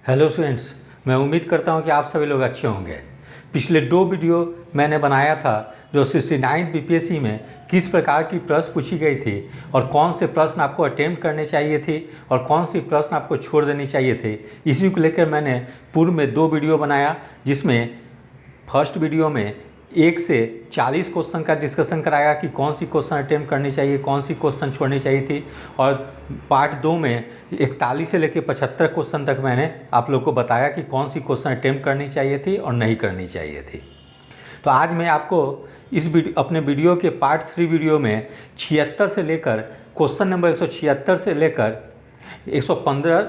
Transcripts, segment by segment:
Hello students, मैं उम्मीद करता हूं कि आप सभी लोग अच्छे होंगे। पिछले 2 वीडियो मैंने बनाया था जो 69 बीपीएससी में किस प्रकार की प्रश्न पूछी गई थी और कौन से प्रश्न आपको अटेम्प्ट करने चाहिए थे और कौन सी प्रश्न आपको छोड़ देनी चाहिए थे। इसी को लेकर मैंने पूर्व में 2 वीडियो बनाया, जिसमें फर्स्ट वीडियो में 1 से 40 क्वेश्चन का डिस्कशन कराया कि कौन सी क्वेश्चन अटेम्प्ट करनी चाहिए, कौन सी क्वेश्चन छोड़नी चाहिए थी। और पार्ट 2 में 41 से लेकर 75 क्वेश्चन तक मैंने आप लोग को बताया कि कौन सी क्वेश्चन अटेम्प्ट करनी चाहिए थी और नहीं करनी चाहिए थी। तो आज मैं आपको इस अपने वीडियो के पार्ट 3 वीडियो में 76 से लेकर क्वेश्चन नंबर 176 से लेकर 115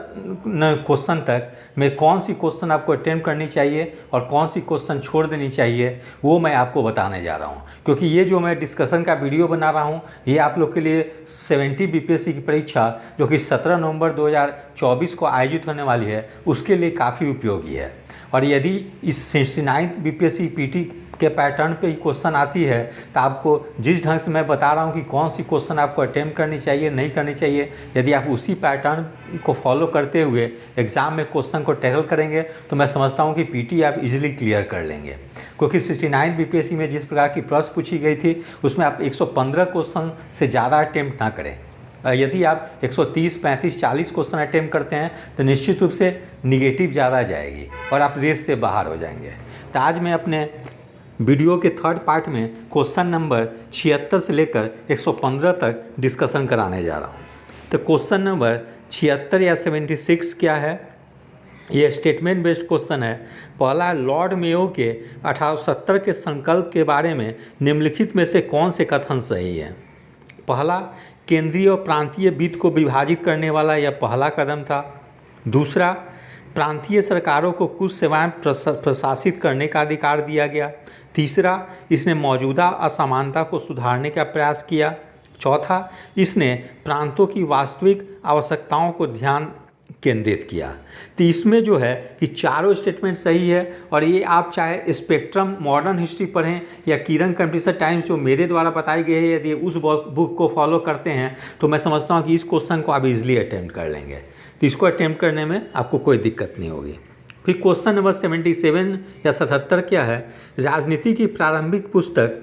क्वेश्चन तक में कौन सी क्वेश्चन आपको अटेम्प्ट करनी चाहिए और कौन सी क्वेश्चन छोड़ देनी चाहिए वो मैं आपको बताने जा रहा हूं। क्योंकि ये जो मैं डिस्कशन का वीडियो बना रहा हूं ये आप लोग के लिए 70 बीपीएससी की परीक्षा जो कि 17 नवंबर 2024 को आयोजित होने वाली है उसके लिए काफ़ी उपयोगी है। और यदि इस 69 बीपीएससी पीटी के पैटर्न पे ही क्वेश्चन आती है तो आपको जिस ढंग से मैं बता रहा हूँ कि कौन सी क्वेश्चन आपको अटेम्प्ट करनी चाहिए नहीं करनी चाहिए, यदि आप उसी पैटर्न को फॉलो करते हुए एग्ज़ाम में क्वेश्चन को टैकल करेंगे तो मैं समझता हूँ कि पीटी आप इजीली क्लियर कर लेंगे। क्योंकि 69 बीपीएससी में जिस प्रकार की प्रश्न पूछी गई थी उसमें आप 115 क्वेश्चन से ज़्यादा अटेम्प्ट ना करें। यदि आप 130, 35, 40 क्वेश्चन अटेम्प्ट करते हैं तो निश्चित रूप से निगेटिव ज़्यादा जाएगी और आप रेस से बाहर हो जाएंगे। तो आज मैं अपने वीडियो के थर्ड पार्ट में क्वेश्चन नंबर 76 से लेकर 115 तक डिस्कशन कराने जा रहा हूँ। तो क्वेश्चन नंबर 76 या 76 क्या है? ये स्टेटमेंट बेस्ड क्वेश्चन है। पहला, लॉर्ड मेयो के 1870 के संकल्प के बारे में निम्नलिखित में से कौन से कथन सही है? पहला, केंद्रीय और प्रांतीय वित्त को विभाजित करने वाला यह पहला कदम था। दूसरा, प्रांतीय सरकारों को कुछ सेवाएं प्रशासित करने का अधिकार दिया गया। तीसरा, इसने मौजूदा असमानता को सुधारने का प्रयास किया। चौथा, इसने प्रांतों की वास्तविक आवश्यकताओं को ध्यान केंद्रित किया। तो इसमें जो है कि चारों स्टेटमेंट सही है। और ये आप चाहे स्पेक्ट्रम मॉडर्न हिस्ट्री पढ़ें या किरण कंप्यूटर टाइम्स जो मेरे द्वारा बताई गई है, यदि उस बुक को फॉलो करते हैं तो मैं समझता हूँ कि इस क्वेश्चन को आप इजीली अटेम्प्ट कर लेंगे। तो इसको अटेम्प्ट करने में आपको कोई दिक्कत नहीं होगी। फिर क्वेश्चन नंबर 77 या 77 क्या है? राजनीति की प्रारंभिक पुस्तक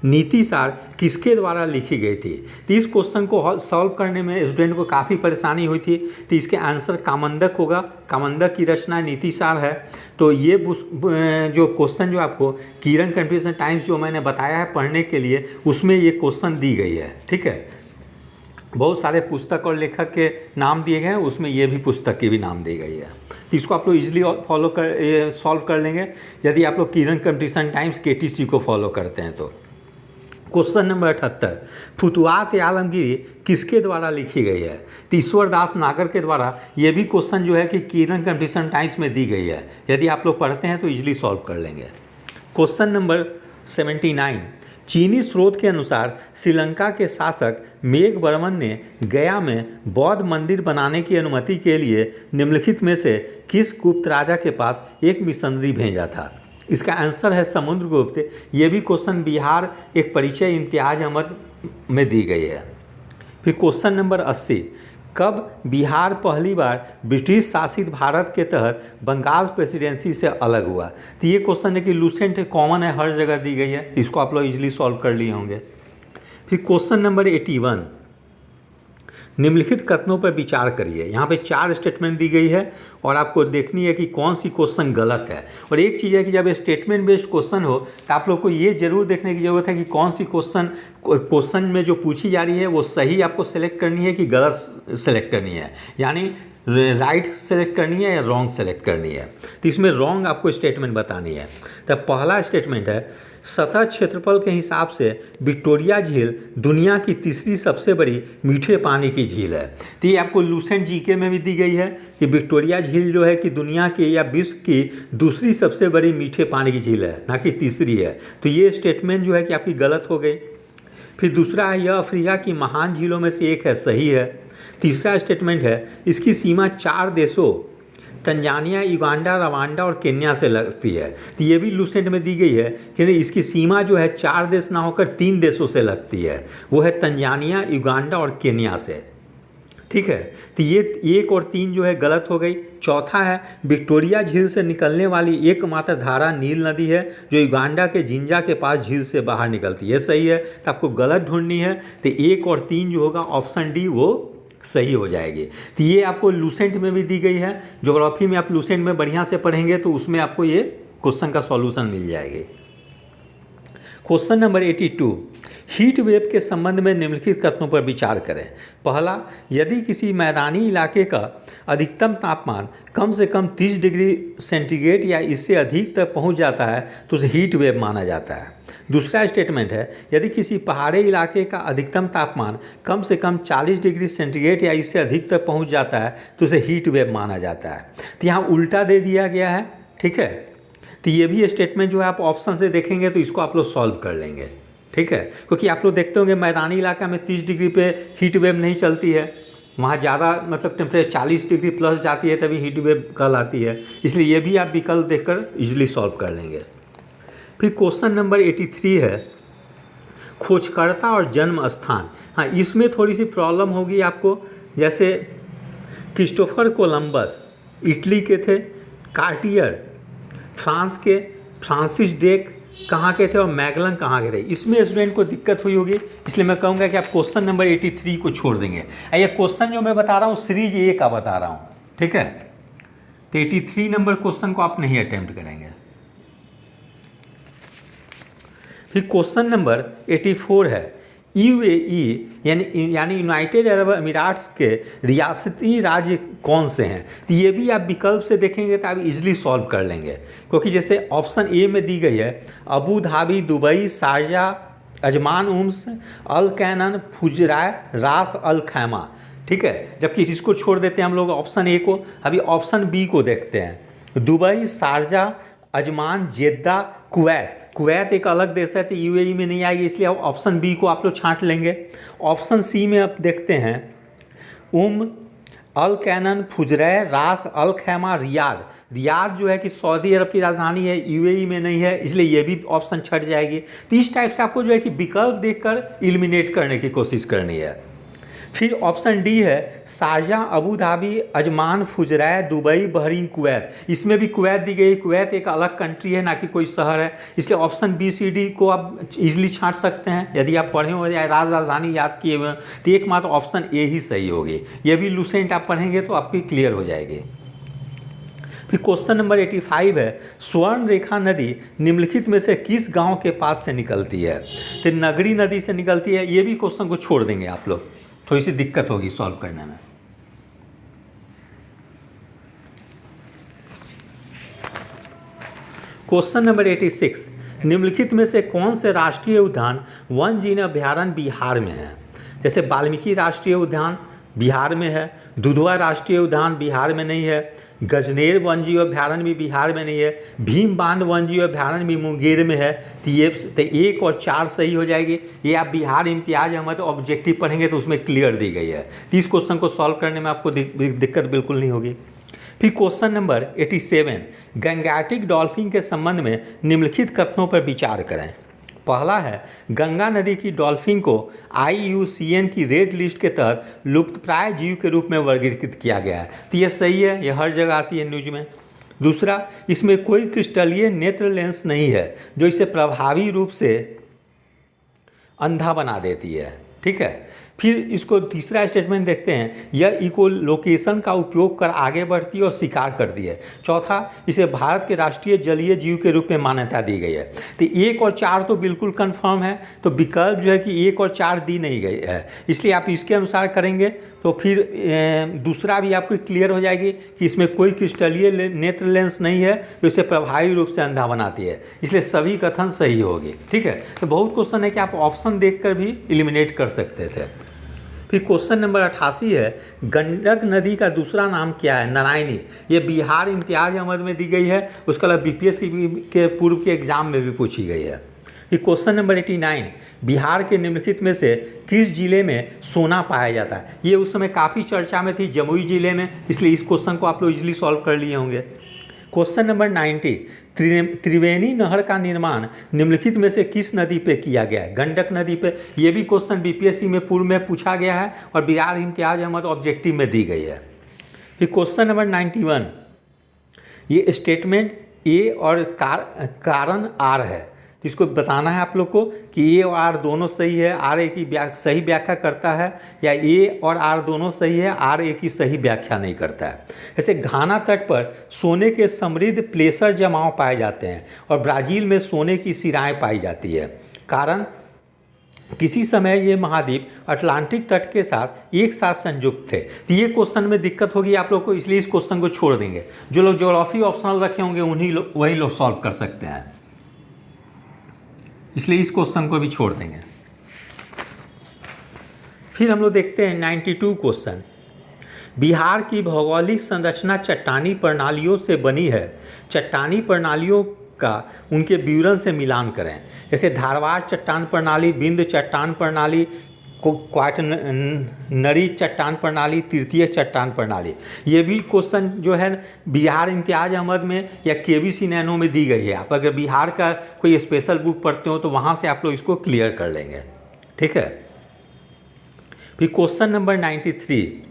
नीति सार किसके द्वारा लिखी गई थी? तो इस क्वेश्चन को सॉल्व करने में स्टूडेंट को काफ़ी परेशानी हुई थी। तो इसके आंसर कामंदक होगा। कामंदक की रचना नीति सार है। तो ये जो क्वेश्चन जो आपको किरण कंप्यूटर टाइम्स जो मैंने बताया है पढ़ने के लिए, उसमें ये क्वेश्चन दी गई है। ठीक है, बहुत सारे पुस्तक और लेखक के नाम दिए गए हैं, उसमें ये भी पुस्तक की भी नाम दी गई है। तो इसको आप लोग इजीली सॉल्व कर लेंगे यदि आप लोग किरण कंप्यूटर टाइम्स केटीसी को फॉलो करते हैं। तो क्वेश्चन नंबर 78, फुतुहात आलमगीर किसके द्वारा लिखी गई है? तो ईश्वर दास नागर के द्वारा। ये भी क्वेश्चन जो है कि किरण कंप्यूटर टाइम्स में दी गई है। यदि आप लोग पढ़ते हैं तो इजीली सॉल्व कर लेंगे। क्वेश्चन नंबर 79, चीनी स्रोत के अनुसार श्रीलंका के शासक मेघवर्मन ने गया में बौद्ध मंदिर बनाने की अनुमति के लिए निम्नलिखित में से किस गुप्त राजा के पास एक मिशनरी भेजा था? इसका आंसर है समुद्रगुप्त। ये भी क्वेश्चन बिहार एक परिचय इम्तियाज अहमद में दी गई है। फिर क्वेश्चन नंबर 80, कब बिहार पहली बार ब्रिटिश शासित भारत के तहत बंगाल प्रेसिडेंसी से अलग हुआ? तो ये क्वेश्चन है कि लूसेंट कॉमन है, हर जगह दी गई है। इसको आप लोग इजीली सॉल्व कर लिए होंगे। फिर क्वेश्चन नंबर 81, निम्नलिखित कथनों पर विचार करिए। यहाँ पे 4 स्टेटमेंट दी गई है और आपको देखनी है कि कौन सी क्वेश्चन गलत है। और एक चीज़ है कि जब स्टेटमेंट बेस्ड क्वेश्चन हो तो आप लोग को ये जरूर देखने की ज़रूरत है कि कौन सी क्वेश्चन में जो पूछी जा रही है वो सही आपको सेलेक्ट करनी है कि गलत सेलेक्ट करनी है, यानी राइट सेलेक्ट करनी है या रॉन्ग सेलेक्ट करनी है। तो इसमें रॉन्ग आपको स्टेटमेंट बतानी है। तो पहला स्टेटमेंट है, सतह क्षेत्रफल के हिसाब से विक्टोरिया झील दुनिया की तीसरी सबसे बड़ी मीठे पानी की झील है। तो ये आपको लूसेंट जीके में भी दी गई है कि विक्टोरिया झील जो है कि दुनिया की या विश्व की दूसरी सबसे बड़ी मीठे पानी की झील है, ना कि तीसरी है। तो ये स्टेटमेंट जो है कि आपकी गलत हो गई। फिर दूसरा है, यह अफ्रीका की महान झीलों में से एक है, सही है। तीसरा स्टेटमेंट है, इसकी सीमा 4 देशों तंजानिया, युगांडा, रवांडा और केन्या से लगती है। तो ये भी लूसेंट में दी गई है कि इसकी सीमा जो है 4 देश ना होकर 3 देशों से लगती है, वो है तंजानिया, युगांडा और केन्या से। ठीक है। तो ये 1 और 3 जो है गलत हो गई। चौथा है विक्टोरिया झील से निकलने वाली एकमात्र धारा नील नदी है जो युगांडा के जिंजा के पास झील से बाहर निकलती है। सही है, तो आपको गलत ढूंढनी है। तो 1 और 3 जो होगा ऑप्शन डी वो सही हो जाएगी। तो ये आपको लूसेंट में भी दी गई है। ज्योग्राफी में आप लूसेंट में बढ़िया से पढ़ेंगे तो उसमें आपको ये क्वेश्चन का सॉल्यूशन मिल जाएगी। क्वेश्चन नंबर 82, हीट वेव के संबंध में निम्नलिखित कथनों पर विचार करें। पहला, यदि किसी मैदानी इलाके का अधिकतम तापमान कम से कम 30 डिग्री सेंटीग्रेड या इससे अधिक तक पहुंच जाता है तो उसे हीट वेव माना जाता है। दूसरा स्टेटमेंट है, यदि किसी पहाड़ी इलाके का अधिकतम तापमान कम से कम 40 डिग्री सेंटीग्रेड या इससे अधिक तक पहुंच जाता है तो उसे हीट वेव माना जाता है। तो यहाँ उल्टा दे दिया गया है, ठीक है। तो ये भी स्टेटमेंट जो है आप ऑप्शन से देखेंगे तो इसको आप लोग सॉल्व कर लेंगे, ठीक है। क्योंकि आप लोग देखते होंगे मैदानी इलाका में 30 डिग्री पे हीट वेव नहीं चलती है, वहाँ ज़्यादा मतलब टेम्परेचर 40 डिग्री प्लस जाती है तभी हीट वेव कहलाती है। इसलिए ये भी आप विकल्प देखकर इजीली सॉल्व कर लेंगे। फिर क्वेश्चन नंबर 83 है, खोजकर्ता और जन्म स्थान। हाँ, इसमें थोड़ी सी प्रॉब्लम होगी आपको। जैसे क्रिस्टोफर कोलंबस इटली के थे, कार्टियर फ्रांस के, फ्रांसिस ड्रेक कहाँ के थे और मैगलन कहाँ के थे। इसमें स्टूडेंट को दिक्कत हुई होगी, इसलिए मैं कहूँगा कि आप क्वेश्चन नंबर 83 को छोड़ देंगे। ये क्वेश्चन जो मैं बता रहा हूँ सीरीज ए का बता रहा हूँ, ठीक है। तो 83 नंबर क्वेश्चन को आप नहीं अटेम्प्ट करेंगे। फिर क्वेश्चन नंबर 84 है, यूएई यानी यूनाइटेड अरब अमीरात्स के रियासती राज्य कौन से हैं। तो ये भी आप विकल्प से देखेंगे तो आप इजीली सॉल्व कर लेंगे। क्योंकि जैसे ऑप्शन ए में दी गई है Abu Dhabi, Dubai, Sharjah, Ajman, Umm, al Quwain, Fujairah, Ras al खैमा, ठीक है। जबकि इसको छोड़ देते हैं हम लोग ऑप्शन ए को। अभी ऑप्शन बी को देखते हैं, दुबई, शारजा, अजमान, जेद्दा, कुवैत। कुवैत एक अलग देश है तो यूएई में नहीं आएगी, इसलिए ऑप्शन बी को आप लोग छांट लेंगे। ऑप्शन सी में आप देखते हैं अल कैनन, फुजरैय, रास अल खैमा, रियाद। रियाद जो है कि सऊदी अरब की राजधानी है, यूएई में नहीं है, इसलिए ये भी ऑप्शन छट जाएगी। तो इस टाइप से आपको जो है कि विकल्प देखकर एलिमिनेट करने की कोशिश करनी है। फिर ऑप्शन डी है Sharjah, Abu Dhabi, Ajman, Fujairah, Dubai, Bahrain, Kuwait. इसमें भी कुवैत दी गई। कुवैत एक अलग कंट्री है, ना कि कोई शहर है, इसलिए ऑप्शन बी सी डी को आप इजीली छांट सकते हैं। यदि आप पढ़े हो या राजधानी याद किए हुए तो एकमात्र ऑप्शन ए ही सही होगी। ये भी लूसेंट आप पढ़ेंगे तो आपकी क्लियर हो जाएगी। फिर क्वेश्चन नंबर 85 है, स्वर्ण रेखा नदी निम्नलिखित में से किस गांव के पास से निकलती है। तो नगरी नदी से निकलती है। ये भी क्वेश्चन को छोड़ देंगे आप लोग, थोड़ी सी दिक्कत होगी सॉल्व करने में। क्वेश्चन नंबर 86, निम्नलिखित में से कौन से राष्ट्रीय उद्यान वन जीव अभ्यारण्य बिहार में है। जैसे वाल्मीकि राष्ट्रीय उद्यान बिहार में है, दुधवा राष्ट्रीय उद्यान बिहार में नहीं है, गजनेर वन जीव अभ्यारण्य भी बिहार में नहीं है, भीम बांध वन जीव अभ्यारण्य भी मुंगेर में है। तो ये 1 और 4 सही हो जाएगी। ये आप बिहार इम्तियाज अहमद ऑब्जेक्टिव पढ़ेंगे तो उसमें क्लियर दी गई है। तो इस क्वेश्चन को सॉल्व करने में आपको दिक्कत बिल्कुल नहीं होगी। फिर क्वेश्चन नंबर 87, गंगैटिक डॉल्फिन के संबंध में निम्नलिखित कथनों पर विचार करें। पहला है, गंगा नदी की डॉल्फिन को IUCN की रेड लिस्ट के तहत लुप्तप्राय जीव के रूप में वर्गीकृत किया गया है। तो ये सही है, ये हर जगह आती है न्यूज में। दूसरा, इसमें कोई क्रिस्टलीय नेत्र लेंस नहीं है जो इसे प्रभावी रूप से अंधा बना देती है, ठीक है। फिर इसको तीसरा स्टेटमेंट देखते हैं, यह इकोलोकेशन का उपयोग कर आगे बढ़ती है और शिकार करती है। चौथा, इसे भारत के राष्ट्रीय जलीय जीव के रूप में मान्यता दी गई है। तो 1 और 4 तो बिल्कुल कंफर्म है, तो विकल्प जो है कि 1 और 4 दी नहीं गई है, इसलिए आप इसके अनुसार करेंगे तो फिर दूसरा भी आपको क्लियर हो जाएगी कि इसमें कोई क्रिस्टलीय नेत्र लेंस नहीं है जो इसे प्रभावी रूप से अंधा बनाती है, इसलिए सभी कथन सही होगी, ठीक है। तो बहुत क्वेश्चन है कि आप ऑप्शन देखकर भी एलिमिनेट कर सकते थे। फिर क्वेश्चन नंबर 88 है, गंडक नदी का दूसरा नाम क्या है। नारायणी। ये बिहार इम्तियाज अहमद में दी गई है, उसका BPSC के पूर्व के एग्जाम में भी पूछी गई है। फिर क्वेश्चन नंबर 89, बिहार के निम्नलिखित में से किस जिले में सोना पाया जाता है। ये उस समय काफ़ी चर्चा में थी, जमुई जिले में, इसलिए इस क्वेश्चन को आप लोग इजीली सॉल्व कर लिए होंगे। क्वेश्चन नंबर 90, त्रिवेणी नहर का निर्माण निम्नलिखित में से किस नदी पे किया गया है? गंडक नदी पे। ये भी क्वेश्चन बीपीएससी में पूर्व में पूछा गया है और बिहार इम्तियाज अहमद ऑब्जेक्टिव में दी गई है। फिर क्वेश्चन नंबर 91, ये स्टेटमेंट ए और कारण आर है, तो इसको बताना है आप लोग को कि ए और आर दोनों सही है, आर ए की सही व्याख्या करता है, या ए और आर दोनों सही है, आर ए की सही व्याख्या नहीं करता है। जैसे घाना तट पर सोने के समृद्ध प्लेसर जमाव पाए जाते हैं और ब्राज़ील में सोने की सिराएं पाई जाती है। कारण, किसी समय ये महाद्वीप अटलांटिक तट के साथ एक साथ संयुक्त थे। तो ये क्वेश्चन में दिक्कत होगी आप लोग को, इसलिए इस क्वेश्चन को छोड़ देंगे। जो लोग ज्योग्राफी ऑप्शनल रखे होंगे वही लोग सॉल्व कर सकते हैं, इसलिए इस क्वेश्चन को भी छोड़ देंगे। फिर हम लोग देखते हैं 92 क्वेश्चन। बिहार की भौगोलिक संरचना चट्टानी प्रणालियों से बनी है। चट्टानी प्रणालियों का उनके विवरण से मिलान करें। जैसे धारवाड़ चट्टान प्रणाली, बिंद चट्टान प्रणाली, क्वाटनरी चट्टान प्रणाली, तृतीय चट्टान प्रणाली। ये भी क्वेश्चन जो है बिहार इम्तियाज अहमद में या केबीसी नैनो में दी गई है। आप अगर बिहार का कोई स्पेशल बुक पढ़ते हो तो वहाँ से आप लोग इसको क्लियर कर लेंगे, ठीक है। फिर क्वेश्चन नंबर 93,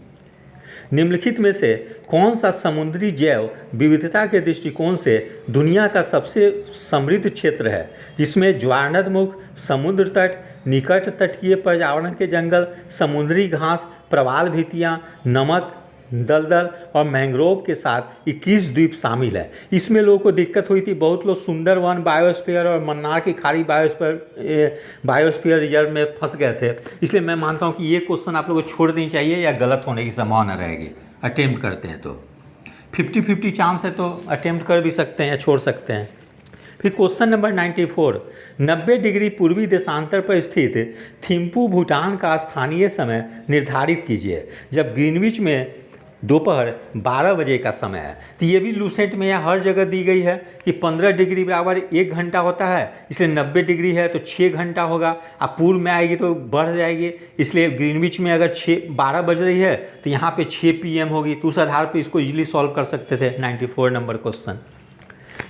निम्नलिखित में से कौन सा समुद्री जैव विविधता के दृष्टिकोण से दुनिया का सबसे समृद्ध क्षेत्र है, जिसमें ज्वारनदमुख, समुद्र तट, निकट तटीय पर्यावरण के जंगल, समुद्री घास, प्रवाल भित्तियाँ, नमक, दलदल और मैंग्रोव के साथ 21 द्वीप शामिल है। इसमें लोगों को दिक्कत हुई थी, बहुत लोग सुंदरवन बायोस्फीयर और मन्नार की खाड़ी बायोस्फीयर रिजर्व में फंस गए थे। इसलिए मैं मानता हूं कि ये क्वेश्चन आप लोगों को छोड़ देनी चाहिए या गलत होने की संभावना रहेगी। अटेम्प्ट करते हैं तो 50-50 चांस है, तो अटेम्प्ट कर भी सकते हैं या छोड़ सकते हैं। फिर क्वेश्चन नंबर 94, 90 डिग्री पूर्वी देशांतर पर स्थित थिम्पू भूटान का स्थानीय समय निर्धारित कीजिए जब ग्रीनविच में दोपहर 12 बजे का समय है। तो ये भी लूसेंट में या हर जगह दी गई है कि 15 डिग्री बराबर 1 घंटा होता है, इसलिए 90 डिग्री है तो 6 घंटा होगा। अब पूर्व में आएगी तो बढ़ जाएगी, इसलिए ग्रीनविच में अगर 12 बज रही है तो यहाँ पे 6 PM होगी। तो उस आधार पर इसको इजीली सॉल्व कर सकते थे। 94 नंबर क्वेश्चन।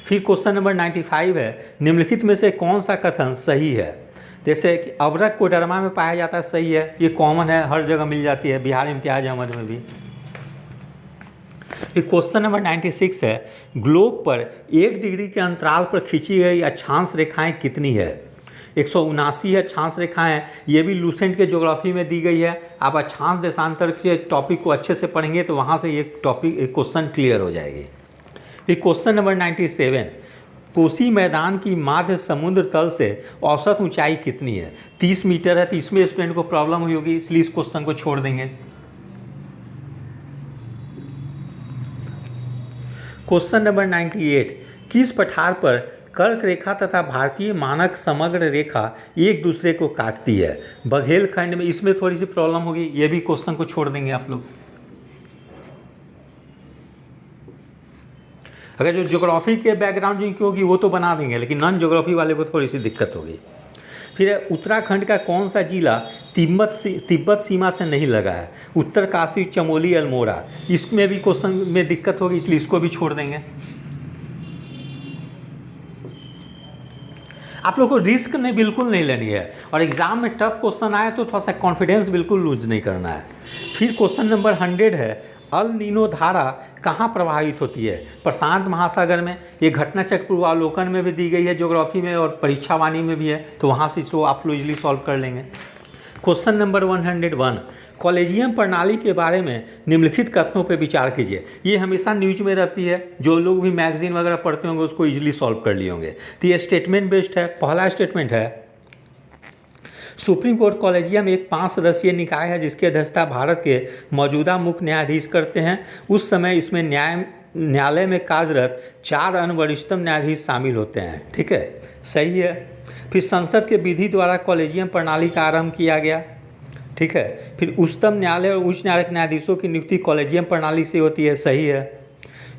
फिर क्वेश्चन नंबर 95 है, निम्नलिखित में से कौन सा कथन सही है? जैसे कि अबरक कोडरमा में पाया जाता है, सही है, ये कॉमन है, हर जगह मिल जाती है, बिहार इम्तियाज अहमद में भी। फिर क्वेश्चन नंबर 96 है, ग्लोब पर 1 डिग्री के अंतराल पर खींची गई अक्षांश रेखाएं कितनी है? 179 अक्षांश रेखाएं। ये भी लूसेंट के ज्योग्राफी में दी गई है। आप अक्षांश देशांतर के टॉपिक को अच्छे से पढ़ेंगे तो वहाँ से ये टॉपिक क्वेश्चन क्लियर हो जाएगी। फिर क्वेश्चन नंबर 97, कोसी मैदान की माध्य समुद्र तल से औसत ऊंचाई कितनी है? 30 मीटर है। तो इसमें स्टूडेंट को प्रॉब्लम हुई होगी, इसलिए इस क्वेश्चन को छोड़ देंगे। क्वेश्चन नंबर 98, किस पठार पर कर्क रेखा तथा भारतीय मानक समग्र रेखा एक दूसरे को काटती है? बघेलखंड में। इसमें थोड़ी सी प्रॉब्लम होगी, ये भी क्वेश्चन को छोड़ देंगे आप लोग। अगर जो ज्योग्राफी के बैकग्राउंड जिनकी होगी वो तो बना देंगे, लेकिन नॉन ज्योग्राफी वाले को थोड़ी सी दिक्कत होगी। फिर उत्तराखंड का कौन सा जिला तिब्बत सीमा से नहीं लगा है? उत्तरकाशी, चमोली, अल्मोड़ा। इसमें भी क्वेश्चन में दिक्कत होगी, इसलिए इसको भी छोड़ देंगे। आप लोग को रिस्क नहीं, बिल्कुल नहीं लेनी है, और एग्जाम में टफ क्वेश्चन आए तो थोड़ा सा कॉन्फिडेंस बिल्कुल लूज नहीं करना है। फिर क्वेश्चन नंबर 100 है, अल नीनो धारा कहाँ प्रभावित होती है? प्रशांत महासागर में। ये घटना चक्र पूर्वावलोकन में भी दी गई है ज्योग्राफी में, और परीक्षावाणी में भी है, तो वहाँ से इसको आप लोग इजीली सॉल्व कर लेंगे। क्वेश्चन नंबर 101, कॉलेजियम प्रणाली के बारे में निम्नलिखित कथनों पर विचार कीजिए। ये हमेशा न्यूज में रहती है, जो लोग भी मैगजीन वगैरह पढ़ते होंगे उसको इजीली सॉल्व कर लिए होंगे। तो ये स्टेटमेंट बेस्ड है। पहला स्टेटमेंट है, सुप्रीम कोर्ट कॉलेजियम एक 5 सदस्यीय निकाय है जिसकी अध्यक्षता भारत के मौजूदा मुख्य न्यायाधीश करते हैं। उस समय इसमें न्यायालय में कार्यरत 4 अन्य वरिष्ठतम न्यायाधीश शामिल होते हैं, ठीक है, सही है। फिर संसद के विधि द्वारा कॉलेजियम प्रणाली का आरंभ किया गया, ठीक है। फिर उच्चतम न्यायालय और उच्च न्यायालय के न्यायाधीशों की नियुक्ति कॉलेजियम प्रणाली से होती है, सही है।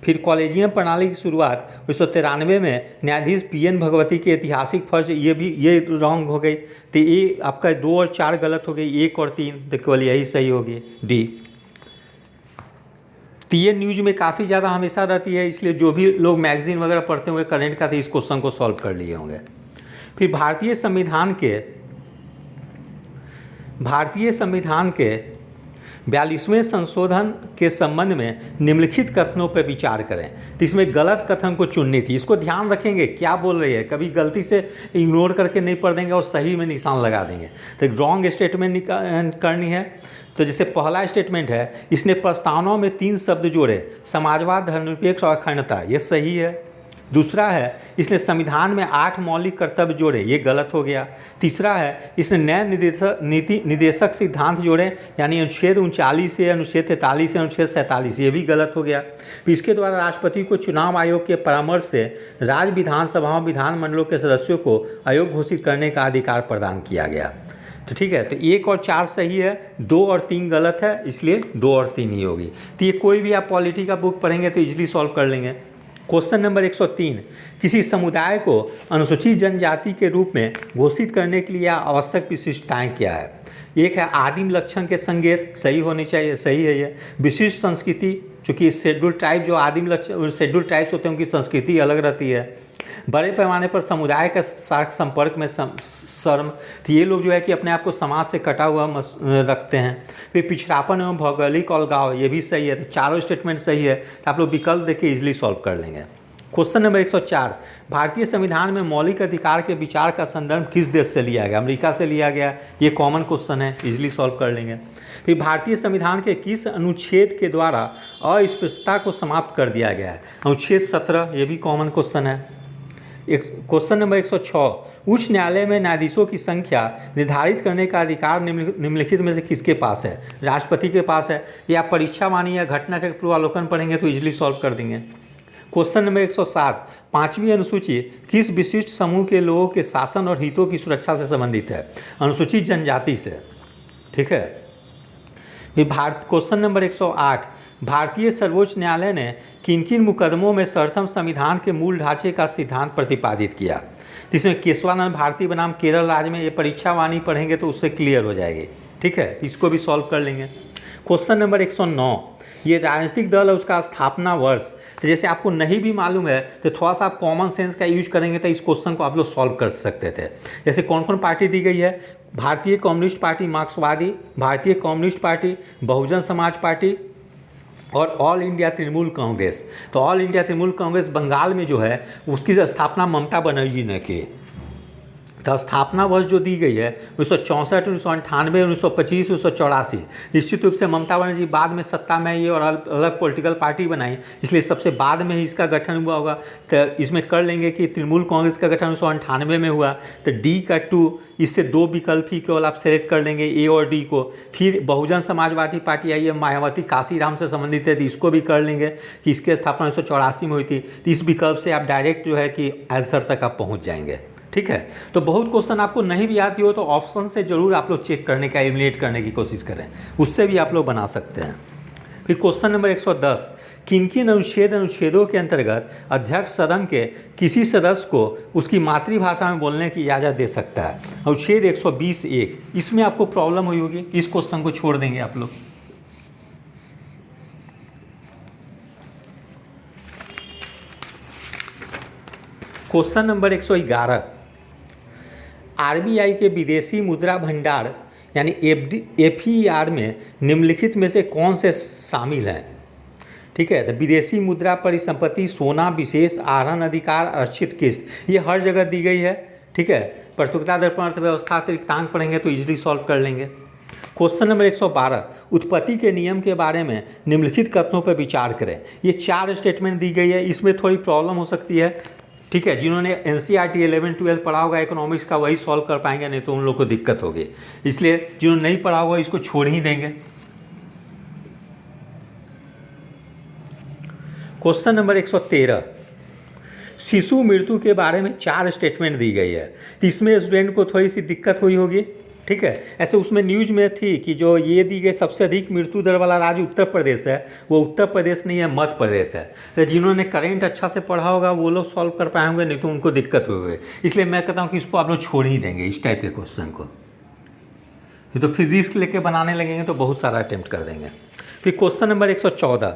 फिर कॉलेजियम प्रणाली की शुरुआत 1993 में न्यायाधीश PN भगवती के ऐतिहासिक फर्ज, ये रॉन्ग हो गई। तो ये आपका 2 और 4 गलत हो गई, 1 और 3 तो केवल यही सही होगी, डी। तो ये न्यूज में काफ़ी ज़्यादा हमेशा रहती है, इसलिए जो भी लोग मैगजीन वगैरह पढ़ते होंगे करंट का, तो इस क्वेश्चन को सॉल्व कर लिए होंगे। फिर भारतीय संविधान के 42वें संशोधन के संबंध में निम्नलिखित कथनों पर विचार करें। तो इसमें गलत कथन को चुननी थी, इसको ध्यान रखेंगे क्या बोल रही है, कभी गलती से इग्नोर करके नहीं पढ़ देंगे और सही में निशान लगा देंगे। तो रॉन्ग स्टेटमेंट करनी है। तो जैसे पहला स्टेटमेंट है, इसने प्रस्तावनाओं में 3 शब्द जोड़े, समाजवाद, धर्मनिरपेक्ष और अखंडता, ये सही है। दूसरा है, इसने संविधान में 8 मौलिक कर्तव्य जोड़े, ये गलत हो गया। तीसरा है, इसने नए निदेशक सिद्धांत जोड़े, यानी अनुच्छेद 39 से अनुच्छेद 43 से अनुच्छेद 47, ये भी गलत हो गया। फिर इसके द्वारा राष्ट्रपति को चुनाव आयोग के परामर्श से राज्य विधानसभाओं विधानमंडलों के सदस्यों को आयोग घोषित करने का अधिकार प्रदान किया गया। तो ठीक है, तो 1 और 4 सही है, 2 और 3 गलत है, इसलिए 2 और 3 ही होगी। तो ये कोई भी आप पॉलिटी का बुक पढ़ेंगे तो इजीली सॉल्व कर लेंगे। क्वेश्चन नंबर 103, किसी समुदाय को अनुसूचित जनजाति के रूप में घोषित करने के लिए आवश्यक विशिष्टताएं क्या है? एक है आदिम लक्षण के संकेत, सही होनी चाहिए, सही है ये। विशिष्ट संस्कृति, चूँकि शेड्यूल ट्राइब जो आदिम लक्षण शेड्यूल ट्राइब्स होते हैं उनकी संस्कृति अलग रहती है। बड़े पैमाने पर समुदाय का साथ संपर्क में शर्म, तो ये लोग जो है कि अपने आप को समाज से कटा हुआ रखते हैं। फिर पिछड़ापन एवं भौगोलिक अलगाव, ये भी सही है। तो चारों स्टेटमेंट सही है, तो आप लोग विकल्प देख के इजीली सॉल्व कर लेंगे। क्वेश्चन नंबर 104, भारतीय संविधान में मौलिक अधिकार के विचार का संदर्भ किस देश से लिया गया? अमेरिका से लिया गया, ये कॉमन क्वेश्चन है, इजीली सॉल्व कर लेंगे। फिर भारतीय संविधान के किस अनुच्छेद के द्वारा अस्पृश्यता को समाप्त कर दिया गया है? अनुच्छेद 17, ये भी कॉमन क्वेश्चन है। क्वेश्चन नंबर 106, उच्च न्यायालय में न्यायाधीशों की संख्या निर्धारित करने का अधिकार निम्नलिखित में से किसके पास है? राष्ट्रपति के पास है। या परीक्षावाणी या घटना के पूर्वावलोकन पढ़ेंगे तो इजीली सॉल्व कर देंगे। क्वेश्चन नंबर 107, 5वीं अनुसूची किस विशिष्ट समूह के लोगों के शासन और हितों की सुरक्षा से संबंधित है? अनुसूचित जनजाति से। ठीक है। क्वेश्चन नंबर 108, भारतीय सर्वोच्च न्यायालय ने किन किन मुकदमों में सर्वप्रथम संविधान के मूल ढांचे का सिद्धांत प्रतिपादित किया? तो इसमें केशवानंद भारती बनाम केरल राज्य में, ये परीक्षावाणी पढ़ेंगे तो उससे क्लियर हो जाएगी। ठीक है, इसको भी सॉल्व कर लेंगे। क्वेश्चन नंबर 109, ये राजनीतिक दल है उसका स्थापना वर्ष। तो जैसे आपको नहीं भी मालूम है तो थोड़ा सा आप कॉमन सेंस का यूज करेंगे तो इस क्वेश्चन को आप लोग सॉल्व कर सकते थे। जैसे कौन कौन पार्टी दी गई है? भारतीय कम्युनिस्ट पार्टी मार्क्सवादी, भारतीय communist party, Bahujan Samaj party और ऑल इंडिया तृणमूल कांग्रेस। तो ऑल इंडिया तृणमूल कांग्रेस बंगाल में जो है उसकी स्थापना ममता बनर्जी ने की। तो स्थापना वर्ष जो दी गई है 1964, 1998, 1925, 1984। निश्चित रूप से ममता बनर्जी बाद में सत्ता में आई और अलग पॉलिटिकल पार्टी बनाई, इसलिए सबसे बाद में ही इसका गठन हुआ होगा। तो इसमें कर लेंगे कि तृणमूल कांग्रेस का गठन 1998 में हुआ। तो डी का 2, इससे 2 विकल्प ही केवल आप सेलेक्ट कर लेंगे, ए और डी को। फिर बहुजन समाजवादी पार्टी आई है, मायावती काशीराम से संबंधित है, तो इसको भी कर लेंगे कि इसकी स्थापना 1984 में हुई थी। तो इस विकल्प से आप डायरेक्ट जो है कि आंसर तक आप पहुँच जाएंगे। ठीक है, तो बहुत क्वेश्चन आपको नहीं भी आती हो तो ऑप्शन से जरूर आप लोग चेक करने का, एलिमिनेट करने की कोशिश करें, उससे भी आप लोग बना सकते हैं। फिर क्वेश्चन नंबर 110, किन किन अनुच्छेदों के अंतर्गत अध्यक्ष सदन के किसी सदस्य को उसकी मातृभाषा में बोलने की इजाज़त दे सकता है? अनुच्छेद 120(1), इसमें आपको प्रॉब्लम हुई होगी, इस क्वेश्चन को छोड़ देंगे आप लोग। क्वेश्चन नंबर 111, आरबीआई के विदेशी मुद्रा भंडार यानी एफईआर में निम्नलिखित में से कौन से शामिल हैं? ठीक है, तो विदेशी मुद्रा परिसंपत्ति, सोना, विशेष आहरण अधिकार, आरक्षित किस्त, ये हर जगह दी गई है। ठीक है, प्रतियोगिता दर्पण अर्थव्यवस्था अतिरिक्तांक पढ़ेंगे तो इजीली सॉल्व कर लेंगे। क्वेश्चन नंबर 112, उत्पत्ति के नियम के बारे में निम्नलिखित कथनों पर विचार करें। ये 4 स्टेटमेंट दी गई है, इसमें थोड़ी प्रॉब्लम हो सकती है। ठीक है, जिन्होंने एनसीईआरटी 11-12 पढ़ा होगा इकोनॉमिक्स का वही सॉल्व कर पाएंगे, नहीं तो उन लोग को दिक्कत होगी। इसलिए जिन्होंने नहीं पढ़ा होगा इसको छोड़ ही देंगे। क्वेश्चन नंबर 113, शिशु मृत्यु के बारे में 4 स्टेटमेंट दी गई है, तो इसमें स्टूडेंट को थोड़ी सी दिक्कत हुई होगी। ठीक है, ऐसे उसमें न्यूज में थी कि जो ये दी गई सबसे अधिक मृत्यु दर वाला राज्य उत्तर प्रदेश है, वो उत्तर प्रदेश नहीं है, मध्य प्रदेश है। तो जिन्होंने करेंट अच्छा से पढ़ा होगा वो लोग सॉल्व कर पाए होंगे, नहीं तो उनको दिक्कत हुई। इसलिए मैं कहता हूँ कि इसको आप लोग छोड़ ही देंगे, इस टाइप के क्वेश्चन को। तो फिर रिस्क लेके बनाने लगेंगे तो बहुत सारा अटेम्प्ट कर देंगे। फिर क्वेश्चन नंबर 114,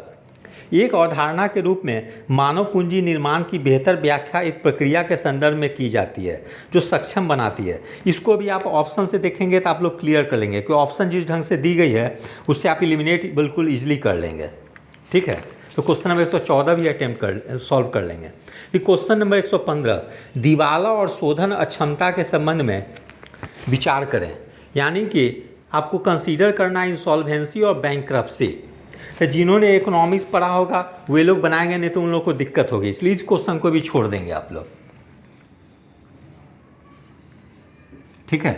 एक अवधारणा के रूप में मानव पूंजी निर्माण की बेहतर व्याख्या एक प्रक्रिया के संदर्भ में की जाती है जो सक्षम बनाती है। इसको भी आप ऑप्शन से देखेंगे तो आप लोग क्लियर कर लेंगे कि ऑप्शन जिस ढंग से दी गई है उससे आप एलिमिनेट बिल्कुल ईजिली कर लेंगे। ठीक है, तो क्वेश्चन नंबर 114 भी अटेम्प्ट सॉल्व कर लेंगे। फिर क्वेश्चन नंबर 115, दिवाला और शोधन अक्षमता के संबंध में विचार करें, यानी कि आपको कंसीडर करना इंसॉल्वेंसी और बैंकरप्सी। तो जिन्होंने इकोनॉमिक्स पढ़ा होगा वे लोग बनाएंगे, नहीं तो उन लोगों को दिक्कत होगी, इसलिए इस क्वेश्चन को भी छोड़ देंगे आप लोग। ठीक है,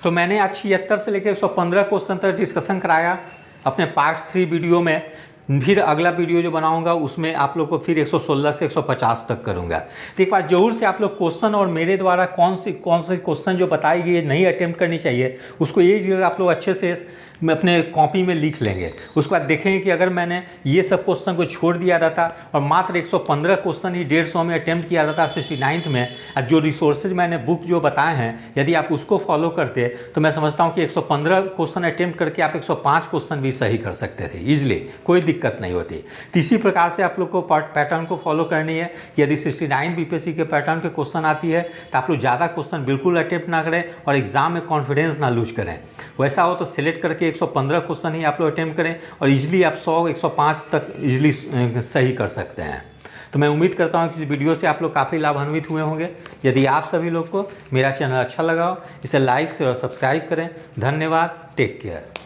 तो मैंने आज 76 से लेकर 115 क्वेश्चन तक डिस्कशन कराया अपने पार्ट 3 वीडियो में। फिर अगला वीडियो जो बनाऊंगा उसमें आप लोग को फिर 116 से 150 तक करूंगा। तो एक बार जरूर से आप लोग क्वेश्चन और मेरे द्वारा कौन से क्वेश्चन जो बताई गई है नहीं अटेम्प्ट करनी चाहिए, उसको ये जगह आप लोग अच्छे से अपने कॉपी में लिख लेंगे। उसके बाद देखेंगे कि अगर मैंने ये सब क्वेश्चन को छोड़ दिया रहता और मात्र 115 क्वेश्चन ही 150 में अटेम्प्ट किया रहता 69th में, और जो रिसोर्सेज मैंने बुक जो बताए हैं यदि आप उसको फॉलो करते तो मैं समझता हूँ कि 115 क्वेश्चन अटेम्प्ट करके आप 105 क्वेश्चन भी सही कर सकते थे ईजिली, कोई दिक्कत नहीं होती। तो इसी प्रकार से आप लोग को पैटर्न को फॉलो करनी है कि यदि 69 बीपीएससी के पैटर्न के क्वेश्चन आती है तो आप लोग ज़्यादा क्वेश्चन बिल्कुल अटेम्प्ट ना करें और एग्जाम में कॉन्फिडेंस ना लूज करें। वैसा हो तो सिलेक्ट करके 115 क्वेश्चन ही आप लोग अटेम्प्ट करें और इजीली आप 100-105 तक इजीली सही कर सकते हैं। तो मैं उम्मीद करता हूँ कि इस वीडियो से आप लोग काफ़ी लाभान्वित हुए होंगे। यदि आप सभी लोग को मेरा चैनल अच्छा लगा हो इसे लाइक से और सब्सक्राइब करें। धन्यवाद, टेक केयर।